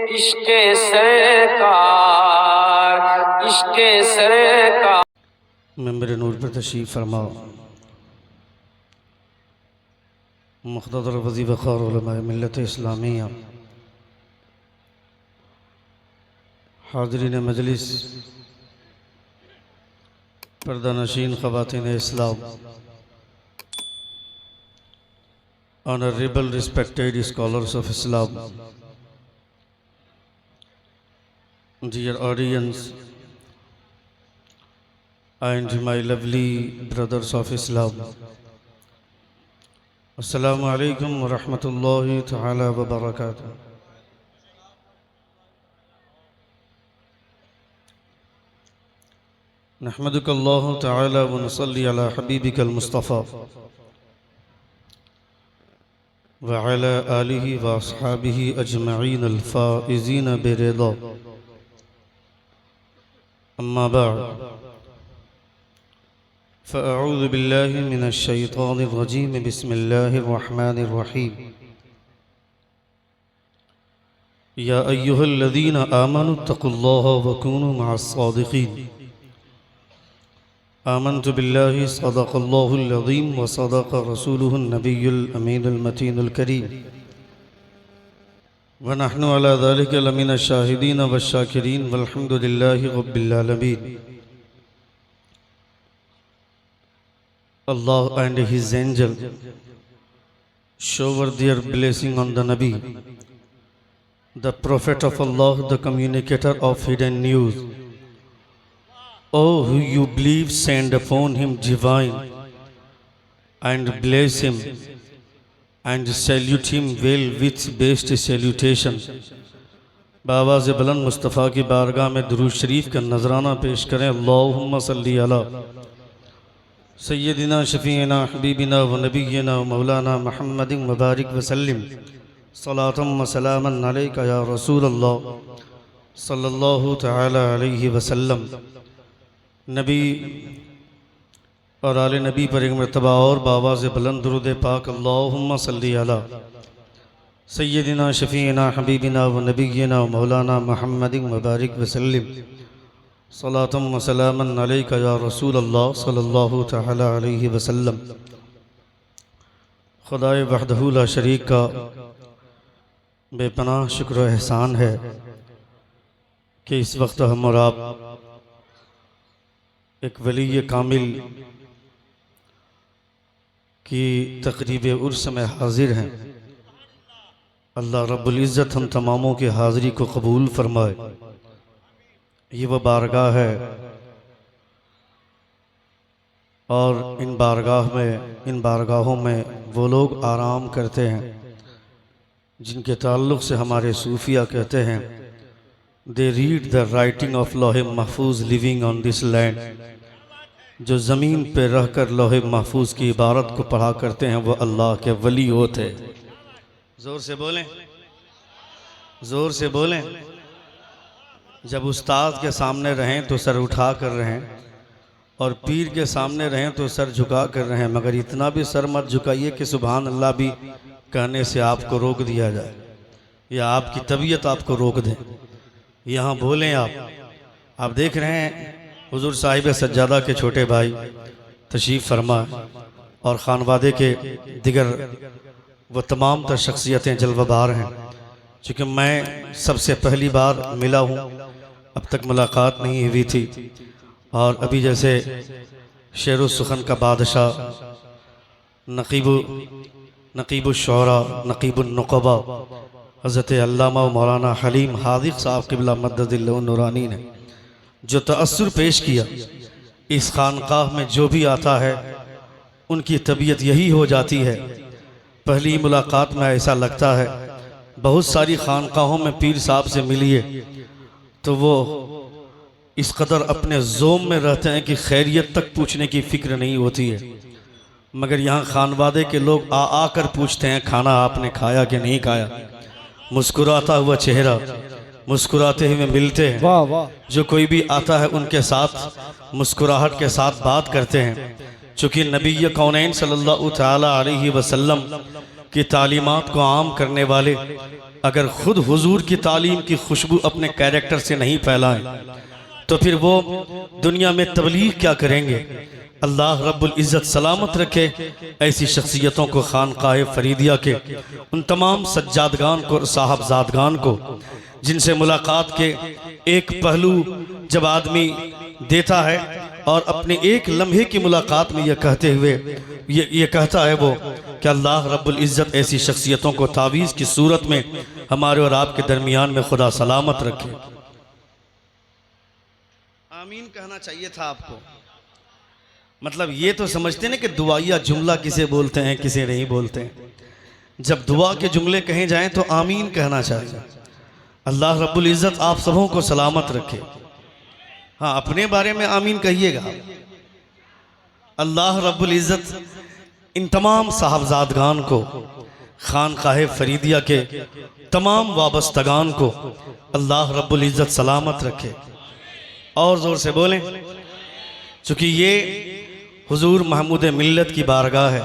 इश्क़े सरकार, इश्क़े सरकार। मेंबर नूर पर तशरीफ़ फरमा मुक़्तदर वज़ीर ख़ार उलमाए मिल्लत इस्लामिया, हाज़रीन मजलिस, पर्दानशीन ख़वातीन इस्लाम, honorable respected scholars of Islam, dear audience and my lovely brothers of Islam, Assalamu alaikum wa rahmatullahi ta'ala wa barakatuh. नहमदुक अल्लाह ताला व नसल्ली अला हबीबिकल मुस्तफ़ा व अला आलिहि व अस्हाबिहि अजमईन अल फ़ाइज़ीन बिरिदा, अम्मा बअद, फ़अऊज़ु बिल्लाहि मिनश शैतानिर रजीम, बिस्मिल्लाहिर रहमानिर रहीम। या अय्युहल्लज़ीना आमनु तक़ुल्लाह व कूनू मअस सादिक़ीन। आमन्तु बिल्लाहि सदक़ल्लाहुल अज़ीम व सदक़ रसूलुहुन नबियुल अमीनुल मतीनुल करीम व नहनु अला ज़ालिका लमिनश शाहिदीन व शाकिरीन वल्हम्दुलिल्लाहि रब्बिल आलमीन। Allah and His angel shower their blessing on the Nabi, the Prophet of Allah, the communicator of hidden news. Oh, who you believe, send upon him divine, and bless him, and salute him well with best salutation. बावाज़ बुलंद मुस्तफ़ा की बारगाह में दुरूद शरीफ का नजराना पेश करें। अल्लाहुम्मा सल्ली अला सय्यदिना शफ़ीना हबीबिना व नबिय्यिना व मौलाना मुहम्मदिन मुबारक वसल्लिम सलातम व सलामन अलैका या रसूल अल्लाह सल्लल्लाहु तआला अलैहि वसल्लम। नबी और आले नबी पर एक मरतबा और बावाज़ बुलंद दुरूद पाक अल्लाहुम्मा सल्ली अला सय्यदिना शफ़ीना हबीबिना व नबिय्यिना व मौलाना मुहम्मदिन मुबारक वसल्लिम सलातम व सलामन अलैका या रसूल अल्लाह सल्लल्लाहु तआला अलैहि वसल्लम। खुदाए वहदहू ला शरीक का बेपनाह शुक्र व एहसान है कि इस वक्त हम और आप एक वली कामिल की तक़रीब उर्स में हाजिर हैं। अल्लाह रब्बुल इज़्ज़त हम तमामों की हाज़िरी को कबूल फरमाए। ये वह बारगाह है और इन बारगाहों में वो लोग आराम करते हैं जिनके ताल्लुक़ से हमारे सूफिया कहते हैं, they read the writing of Lauhe Mahfuz living on this land. जो ज़मीन पे रहकर लौहे महफूज की इबारत को पढ़ा करते हैं वो अल्लाह के वली होते। ज़ोर से बोलें, ज़ोर से बोलें। जब उस्ताद के सामने रहें तो सर उठा कर रहें और पीर के सामने रहें तो सर झुका कर रहें, मगर इतना भी सर मत झुकाइए कि सुभान अल्लाह भी कहने से आपको रोक दिया जाए या आपकी तबीयत आपको रोक दे। यहाँ बोलें आप देख रहे हैं हुजूर साहिब सज्जादा के छोटे भाई तशरीफ़ फरमा और खानवादे के दिगर वो तमाम तर शख्सियतें जलवाबार हैं। चूँकि मैं सबसे पहली बार मिला हूँ, अब तक मुलाकात नहीं हुई थी, और अभी जैसे शेर सुखन का बादशाह नकीबुल शुअरा नकीबुल नुक़बा हज़रत अल्लामा मौलाना हलीम हादिक़ साहब क़िबला मद्ददिल्लाहु नूरानी ने जो तअस्सुर पेश किया, इस खानकाह में जो भी आता है उनकी तबीयत यही हो जाती है। पहली मुलाकात में ऐसा लगता है, बहुत सारी खानकाहों में पीर साहब से मिलिए तो वो इस कदर अपने जोम में रहते हैं कि खैरियत तक पूछने की फ़िक्र नहीं होती है, मगर यहाँ खानवादे के लोग आकर पूछते हैं खाना आपने खाया कि नहीं खाया। मुस्कुराता हुआ चेहरा, मुस्कुराते हुए मिलते हैं। वाह वाह। जो कोई भी आता है उनके साथ मुस्कुराहट के साथ बात करते हैं। चूँकि नबी कौनैन सल्लल्लाहु तआला अलैहि वसल्लम की तालीमात को आम करने वाले अगर खुद हुजूर की तालीम की खुशबू अपने कैरेक्टर से नहीं फैलाएं तो फिर वो दुनिया में तबलीग क्या करेंगे। अल्लाह रब्बुल इज़्ज़त सलामत रखे ऐसी शख्सियतों को, खानकाहे फरीदिया के उन तमाम सज्जादगान को, साहबजादगान को, जिनसे मुलाकात के एक पहलू जब आदमी देता है और अपने एक लम्हे की मुलाकात में यह कहते हुए ये कहता है वो कि अल्लाह रब्बुल इज़्ज़त ऐसी शख्सियतों को तावीज़ की सूरत में हमारे और आपके दरमियान में खुदा सलामत रखे। आमीन कहना चाहिए था आपको। मतलब ये तो समझते ना कि दुआया जुमला किसे बोलते हैं किसे नहीं बोलते हैं। जब दुआ के जुमले कहे जाएं तो आमीन कहना चाहिए। अल्लाह रब्बुल इज़्ज़त आप सबों को सलामत रखे। हाँ, अपने बारे में आमीन कहिएगा। अल्लाह रब्बुल इज़्ज़त इन तमाम साहबजादगान को, खानकाहे फरीदिया के तमाम वाबस्तगान को अल्लाह रब्बुल इज़्ज़त सलामत रखे। और ज़ोर से बोलें, चूँकि ये हुजूर महमूद मिल्लत की बारगाह है,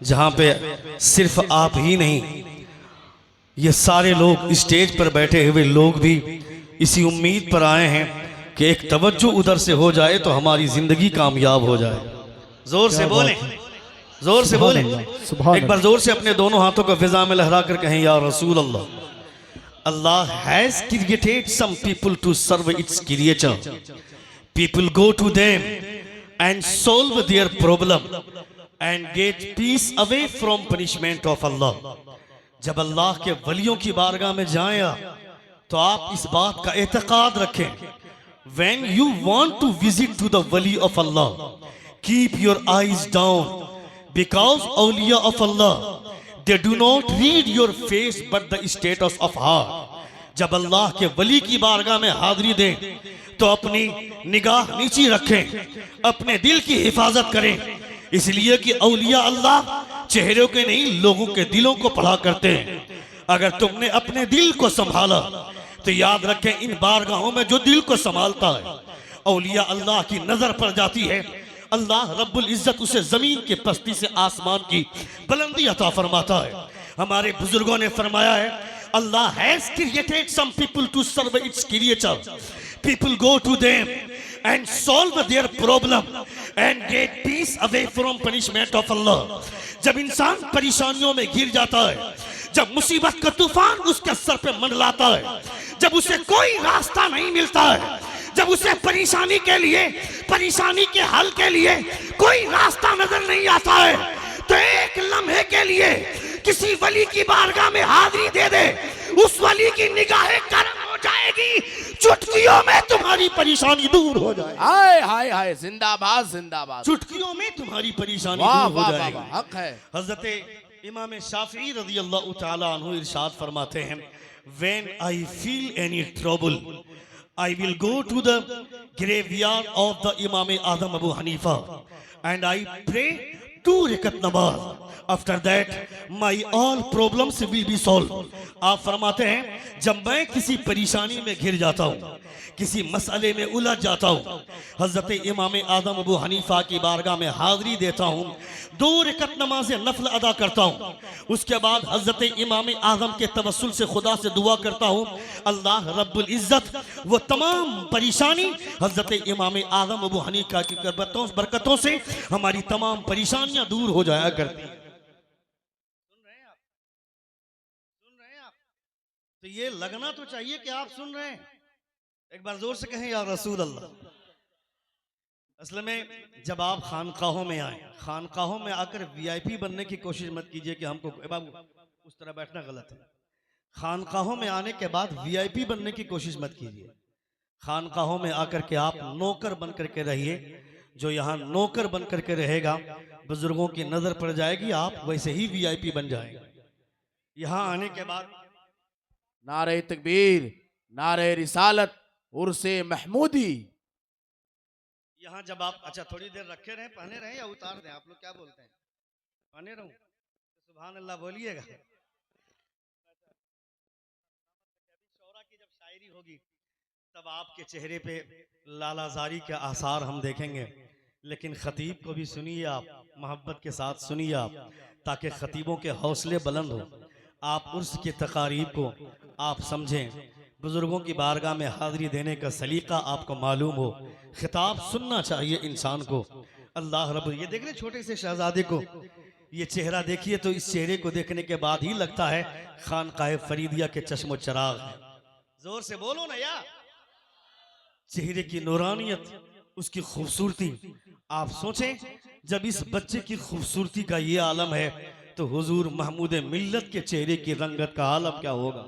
जहाँ पे सिर्फ आप ही नहीं, ये सारे लोग स्टेज पर बैठे हुए लोग भी इसी उम्मीद पर आए हैं कि एक तवज्जो उधर से हो जाए तो हमारी ज़िंदगी कामयाब हो जाए। ज़ोर से बोलें, ज़ोर से बोलें। एक बार ज़ोर से अपने दोनों हाथों को फिजा में लहरा कर कहें, या रसूल अल्लाह। Allah has created some people to serve its creator. People go to them and solve their problem and get peace away from punishment of Allah. जब अल्लाह के वलियों की बारगाह में जाएं तो आप इस बात का एतकाद रखें, when you want to visit to the wali of Allah, keep your eyes down, because awliya of Allah, they do not read your face but the status of heart. जब अल्लाह के वली की बारगाह में हाजिरी दें तो अपनी निगाह नीची रखें, अपने दिल की हिफाजत करें, इसलिए कि औलिया अल्लाह चेहरों के नहीं लोगों के दिलों को पढ़ा करते हैं। अगर तुमने अपने दिल को संभाला तो याद रखें, इन बारगाहों में जो दिल को संभालता है औलिया अल्लाह की नजर पड़ जाती है। अल्लाह रब्बुल इज़्ज़त उसे जमीन के पस्ती से आसमान की बुलंदी अता फरमाता है। हमारे बुजुर्गों ने फरमाया है, Allah has created some people to serve its creator. People go to them and solve their problem and get peace away from punishment of Allah. जब इंसान परेशानियों में घिर जाता है, जब मुसीबत का तूफान उसके सर पे मंडलाता है, जब उसे कोई रास्ता नहीं मिलता है, जब उसे परेशानी के लिए, परेशानी के हल के लिए कोई रास्ता नजर नहीं आता है, तो एक लम्हे के लिए किसी वली की बारगाह में हाजिरी दे दे, उस वली की निगाहें करम हो जाएगी, चुटकियों में तुम्हारी परेशानी दूर हो जाएगी। हाय हाय हाय, जिंदाबाद जिंदाबाद। चुटकियों में तुम्हारी परेशानी दूर हो जाएगी। हक है। हजरत इमाम शाफी रज़ियल्लाहु ताला अन्हु इरशाद फरमाते हैं, when I feel any trouble I will go to the graveyard of the Imam Azam Abu Hanifa and I pray 2 रकत नमाज। After that my all problems will be solved। आप फरमाते हैं, जब मैं किसी परेशानी में घिर जाता हूँ, किसी मसले में उलझ जाता हूँ, हजरत इमाम आदम अबू हनीफा की बारगाह में हाजिरी देता हूँ, 2 रकत नमाज नफल अदा करता हूँ, उसके बाद हजरत इमाम आदम के तवस्सुल से खुदा से दुआ करता हूँ, अल्लाह रब्बुल इज़्ज़त वो तमाम परेशानी हजरत इमाम आदम अबू हनीफा की बरकतों से हमारी तमाम परेशानियां दूर हो जाया करती हैं। तो ये लगना तो चाहिए कि आप सुन रहे हैं। एक बार जोर से कहें, या रसूल अल्लाह। असल में जब आप खानकाहों में आए, खानकाहों में आकर वीआईपी बनने की कोशिश मत कीजिए कि हमको, बाबू उस तरह बैठना गलत है। खानकाहों में आने के बाद वीआईपी बनने की कोशिश मत कीजिए। खानकाहों में आकर के आप नौकर बन करके रहिए। जो यहाँ नौकर बन करके रहेगा, बुजुर्गों की नजर पड़ जाएगी, आप वैसे ही वीआईपी बन जाएंगे। यहाँ आने के बाद नारे तकबीर, नारे रिसालत, उर्से महमूदी। यहाँ जब आप, अच्छा थोड़ी देर रखे रहे, पहने रहे या उतार दें, आप लोग क्या बोलते हैं? पहने रहूं? सुभान अल्लाह बोलिएगा। शौरा की जब शायरी होगी तब आपके चेहरे पे लालाजारी के आसार हम देखेंगे, लेकिन खतीब को भी सुनिए आप, मोहब्बत के साथ सुनिए आप, ताकि खतीबों के हौसले बुलंद हो। आप उर्स की तकारीब को आप समझें, बुजुर्गों की बारगाह में हाज़िरी देने का सलीका आपको मालूम हो, खिताब सुनना चाहिए इंसान को। अल्लाह रब, ये देख रहे छोटे से शहजादे को, ये चेहरा देखिए तो इस चेहरे को देखने के बाद ही लगता है खानकाह फरीदिया के चश्मो चराग है। जोर से बोलो ना यार। चेहरे की नूरानियत, उसकी खूबसूरती, आप सोचें जब इस बच्चे की खूबसूरती का ये आलम है तो हुजूर महमूद मिल्लत के चेहरे की रंगत का आलम क्या होगा,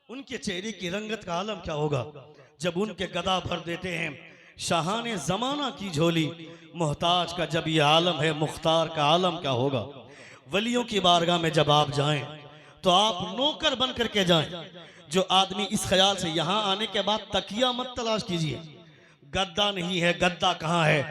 उनके चेहरे की रंगत का आलम क्या होगा। जब उनके गदा भर देते हैं शाहाने जमाना की झोली, मोहताज का जब ये आलम है मुख्तार का आलम क्या होगा। वलियों की बारगाह में जब आप जाएं तो आप नौकर बन करके जाएं। जो आदमी इस ख्याल से यहाँ आने के बाद तकिया मत तलाश कीजिए, गद्दा नहीं है, गद्दा कहाँ है,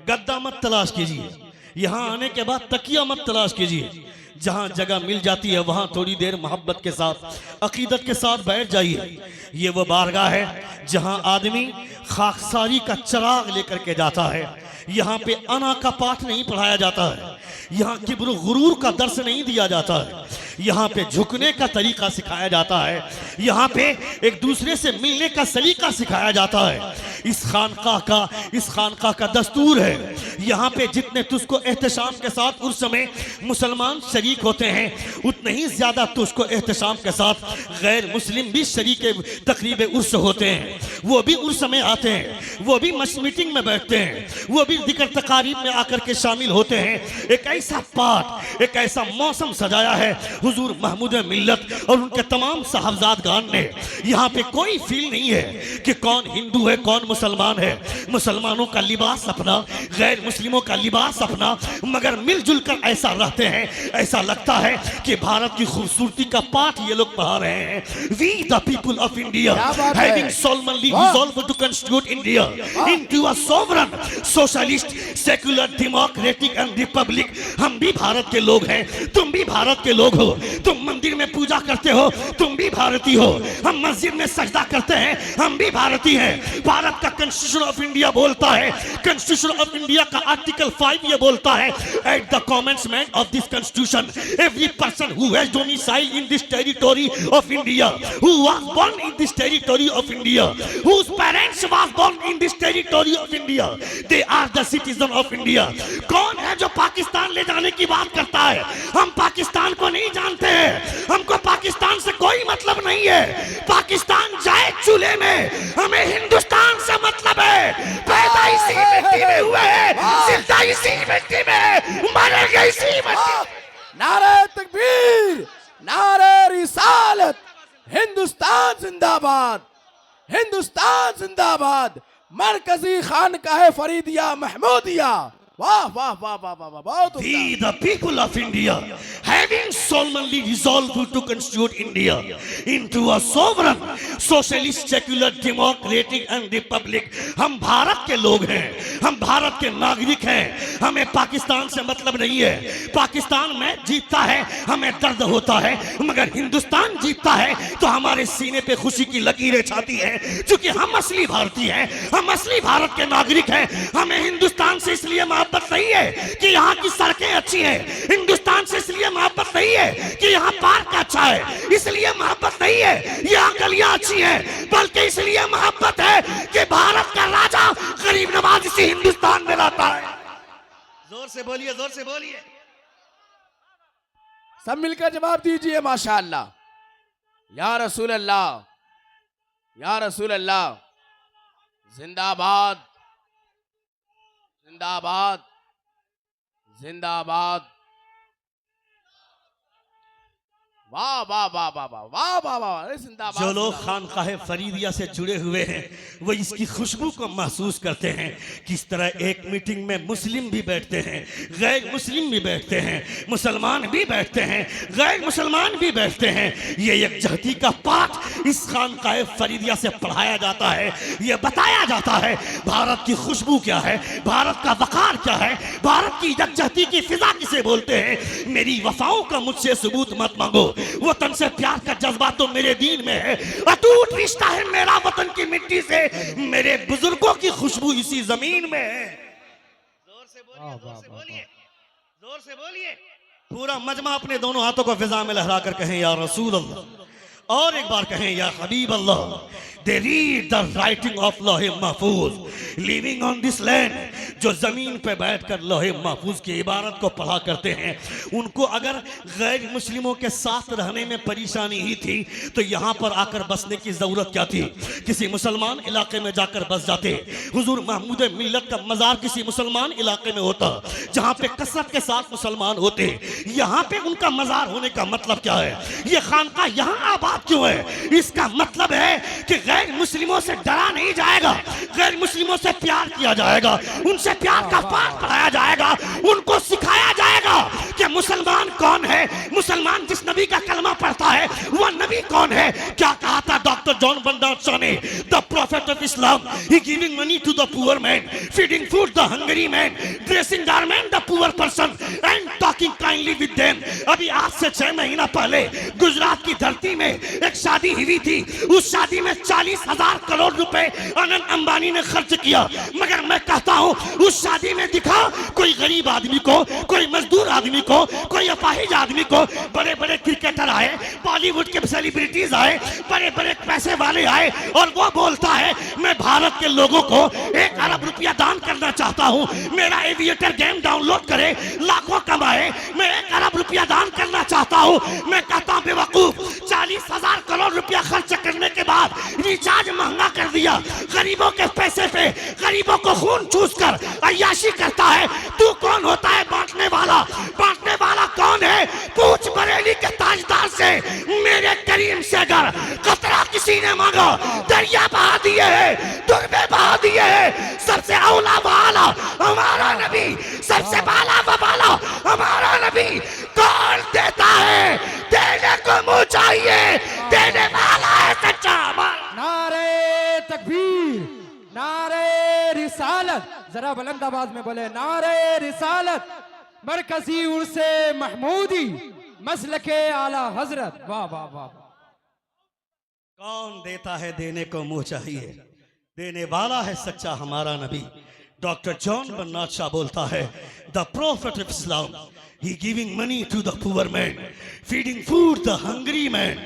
गद्दा मत तलाश कीजिए। यहाँ आने के बाद तकिया मत तलाश कीजिए। जहाँ जगह मिल जाती है वहाँ थोड़ी देर मोहब्बत के साथ, अकीदत के साथ बैठ जाइए। ये वो बारगाह है जहाँ आदमी खाकसारी का चिराग लेकर के जाता है। यहाँ पे अना का पाठ नहीं पढ़ाया जाता है, यहाँ किब्र गुरूर का दर्स नहीं दिया जाता है, यहाँ पे झुकने का तरीका सिखाया जाता है, यहाँ पे एक दूसरे से मिलने का सलीका सिखाया जाता है। इस खानकाह का दस्तूर है। यहाँ पे जितने तुझको एहतशाम के साथ उस समय मुसलमान शरीक होते हैं, उतने ही ज्यादा तुझको एहतशाम के साथ गैर मुस्लिम भी शरीक तकरीब उर्स होते हैं। वो भी उर्स में आते हैं, वो भी मीटिंग में बैठते हैं, वो भी जिक्र तकारीब में आकर के शामिल होते हैं। एक ऐसा पाठ, एक ऐसा मौसम सजाया है हुजूर महमूद मिल्लत और उनके तमाम साहबजादगान ने। यहाँ पे कोई फील नहीं है कि कौन हिंदू है कौन मुसलमान है। मुसलमानों का लिबास अपना, गैर मुस्लिमों का लिबास अपना, मगर मिलजुल कर ऐसा रहते हैं, ऐसा लगता है कि भारत की खूबसूरती का पाठ ये लोग पढ़ा रहे हैं। We the people of India having solemnly resolved to constitute India into a sovereign, socialist, secular, democratic and republic। हम भी भारत के लोग हैं, तुम भी भारत के लोग हो। तुम मंदिर में पूजा करते हो, तुम भी भारतीय हो। हम मस्जिद में सजदा करते हैं, हम भी भारतीय हैं। भारत का कॉन्स्टिट्यूशन ऑफ इंडिया बोलता है, कॉन्स्टिट्यूशन ऑफ इंडिया का आर्टिकल 5 ये बोलता है, at the commencement of this constitution every person who has domicile in this territory of India, who was born in this territory of India, whose parents was born in this territory of India, they are the citizen of India। कौन है जो पाकिस्तान ले जाने की बात करता है? हम पाकिस्तान को नहीं जानते हैं, हमको पाकिस्तान से कोई मतलब नहीं है। पाकिस्तान जाए चूल्हे में, हमें हिंदुस्तान से मतलब है। पैदा इसी मिट्टी में हुए हैं, जिंदा इसी मिट्टी में, मरेंगे इसी मिट्टी में। नारे तकबीर, नारे रिसालत, हिंदुस्तान जिंदाबाद, हिंदुस्तान जिंदाबाद। मरकजी खानकाह फरीदिया महमूदिया। वाह वाह वाह वाह वाह वाह। We the people of India having solemnly resolved to constitute India into a sovereign, socialist, secular, democratic and republic। हम भारत के लोग हैं, हम भारत के नागरिक हैं, हमें पाकिस्तान से मतलब नहीं है। पाकिस्तान में जीतता है हमें दर्द होता है, मगर हिंदुस्तान जीतता है तो हमारे सीने पे खुशी की लकीरें छाती हैं, क्योंकि हम असली भारतीय हैं, हम असली भारत के नागरिक हैं। हमें हिंदुस्तान से इसलिए मोहब्बत नहीं है कि यहाँ की सड़कें अच्छी हैं, हिंदुस्तान से इसलिए मोहब्बत नहीं है कि यहाँ पार्क अच्छा है, इसलिए मोहब्बत नहीं है यहाँ गलियां अच्छी हैं, बल्कि इसलिए मोहब्बत है कि भारत का राजा गरीब नवाज इसी हिंदुस्तान में रहता है। जोर से बोलिए, जोर से बोलिए। सब मिलकर जवाब दीजिए माशाअल्लाह। या रसूल अल्लाह, या रसूल अल्लाह। जिंदाबाद, जिंदाबाद, जिंदाबाद। वाह वाह वाह वाह वाह वाह वाह वाह। जिंदाबाद। जो लोग खानकाह फरीदिया से जुड़े हुए हैं वो इसकी खुशबू को महसूस करते हैं। किस तरह एक मीटिंग में मुस्लिम भी बैठते हैं, गैर मुस्लिम भी बैठते हैं, मुसलमान भी बैठते हैं, गैर मुसलमान भी बैठते हैं। ये यकजहती का पाठ इस खानकाह फरीदिया से पढ़ाया जाता है। ये बताया जाता है भारत की खुशबू क्या है, भारत का वकार क्या है, भारत की यकजहती की फिजा किसे बोलते हैं। मेरी वफाओं का मुझसे सबूत मत मांगो, वतन से प्यार का जज्बा तो मेरे दीन में है। अटूट रिश्ता है मेरा वतन की मिट्टी से, मेरे बुजुर्गों की खुशबू इसी जमीन में है। जोर से बोलिए, जोर से बोलिए, जोर से बोलिए। पूरा मजमा अपने दोनों हाथों को फिजा में लहरा कर कहें या रसूल अल्लाह, और एक बार कहें या हबीब अल्लाह। They read the writing of लौहे महफूज living on this land। जो जमीन पे बैठकर लौहे महफूज की इबारत को पढ़ा करते हैं, उनको अगर गैर मुस्लिमों के साथ रहने में परेशानी ही थी तो यहाँ पर आकर बसने की जरूरत क्या थी? किसी मुसलमान इलाके में जाकर बस जाते। हुजूर महमूद मिल्लत का मजार किसी मुसलमान इलाके में होता जहाँ पे कसरत के साथ मुसलमान होते। यहाँ पे उनका मजार होने का मतलब क्या है? ये खानका यहाँ आबाद क्यों है? इसका मतलब है कि गैर मुस्लिमों से डरा नहीं जाएगा, गैर मुस्लिमों से प्यार किया जाएगा, उनसे प्यार का पाठ पढ़ाया जाएगा, उनको सिखाया जाएगा कि मुसलमान कौन है, मुसलमान जिस नबी का कलमा पढ़ता है वह नबी कौन है। क्या कहा था डॉक्टर जॉन बर्नार्ड शॉ ने? The prophet of Islam, he giving money to the poor man, feeding food the hungry man, dressing garment the poor person and talking kindly with them. अभी आज से 6 महीना पहले गुजरात की धरती में एक शादी हुई थी। उस शादी में 40,000 करोड़ रुपए अनंत अंबानी ने खर्च किया, मगर मैं कहता हूं उस शादी में दिखा कोई गरीब आदमी को, कोई मजदूर आदमी को, कोई अपाहिज आदमी को। बड़े बड़े क्रिकेटर आए, बॉलीवुड के सेलिब्रिटीज आए, बड़े बड़े पैसे वाले आए और वो बोलता है मैं भारत के लोगों को 1 अरब रुपया दान करना चाहता हूं, मेरा एविएटर गेम डाउनलोड करे, लाखों कमाए, मैं 1 अरब रुपया दान करना चाहता हूं। मैं कहता हूं बेवकूफ, 40,000 करोड़ रुपया खर्च करने के बाद रिचार्ज महंगा कर दिया, गरीबों के पैसे पे गरीबों को खून चूस कर अय्याशी करता है। तू कौन होता है बांटने वाला? बांटने वाला कौन है? पूछ बरेली के ताजदार से, मेरे करीम से अगर कतरा किसी ने मांगा, दरिया बहा दिए है, दुर्बे बहा दिए है। सबसे औला वाला हमारा नबी, सबसे बाला वाला हमारा नबी। कौन देता है? देने को मुंह चाहिए, देने वाला है सच्चा। नारे तकबीर, नारे रिसालत, जरा बुलंद आवाज में बोले नारे रिसालत। मरकजी उर्से महमूदी, मसलके आला हजरत। वाह वाह वाह। कौन देता है? देने को मुंह चाहिए, देने वाला है सच्चा हमारा नबी। डॉक्टर जॉन बर्नार्ड शॉ बोलता है the prophet of Islam, he giving money to the poor man, feeding food the hungry man,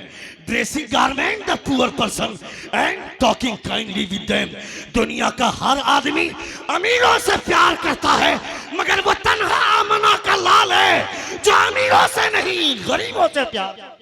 dressing garment the poor person and talking kindly with them। दुनिया का हर आदमी अमीरों से प्यार करता है, मगर वो तन्हा आमना का लाल है जो अमीरों से नहीं गरीबों से प्यार